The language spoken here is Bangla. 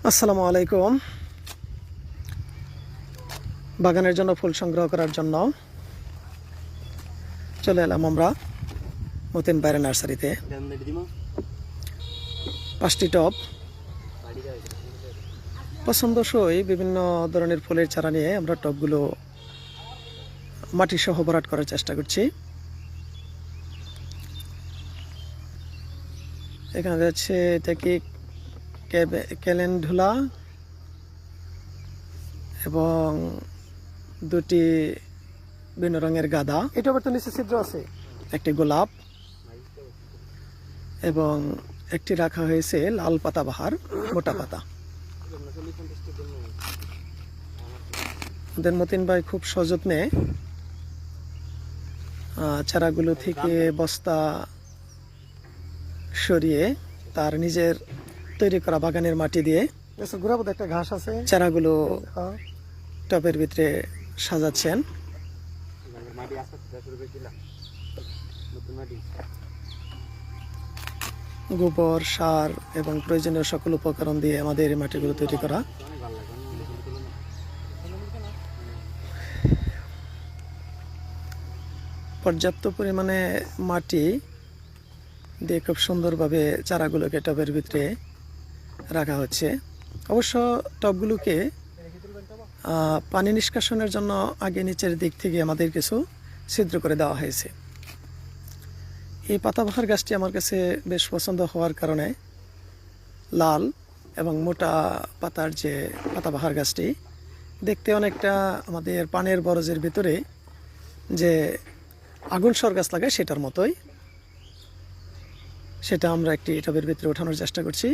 আসসালামু আলাইকুম। বাগানের জন্য ফুল সংগ্রহ করার জন্য চলে এলাম আমরা মতিন বাইরে নার্সারিতে। 5টি টব পছন্দসই বিভিন্ন ধরনের ফুলের চারা নিয়ে আমরা টবগুলো মাটি সহ ভরাট করার চেষ্টা করছি। এখানে যাচ্ছে এটা কি ক্যালেন্ডুলা এবং দুটি ভিন্ন রঙের গাঁদা। এটা আবার তো নিচে ছিদ্র আছে। একটি গোলাপ এবং একটি রাখা হয়েছে লাল পাতাবাহার মোটা পাতা। আমাদের মতিন ভাই খুব সযত্নে চারাগুলো থেকে বস্তা সরিয়ে তার নিজের তৈরি করা বাগানের মাটি দিয়ে একটা ঘাস আছে চারাগুলো টবের ভিতরে সাজাচ্ছেন। গোবর সার এবং প্রয়োজনীয় সকল উপকরণ দিয়ে আমাদের এই মাটিগুলো তৈরি করা। পর্যাপ্ত পরিমাণে মাটি দিয়ে খুব সুন্দরভাবে চারাগুলোকে টবের ভিতরে রাখা হচ্ছে। অবশ্য টবগুলোকে পানি নিষ্কাশনের জন্য আগে নিচের দিক থেকে আমাদের কিছু ছিদ্র করে দেওয়া হয়েছে। এই পাতাবাহার গাছটি আমার কাছে বেশ পছন্দ হওয়ার কারণে লাল এবং মোটা পাতার যে পাতাবাহার গাছটি দেখতে অনেকটা আমাদের পানের বরজের ভিতরে যে আগুন সর গাছ লাগে সেটার মতোই। সেটা আমরা একটি টবের ভিতরে ওঠানোর চেষ্টা করছি।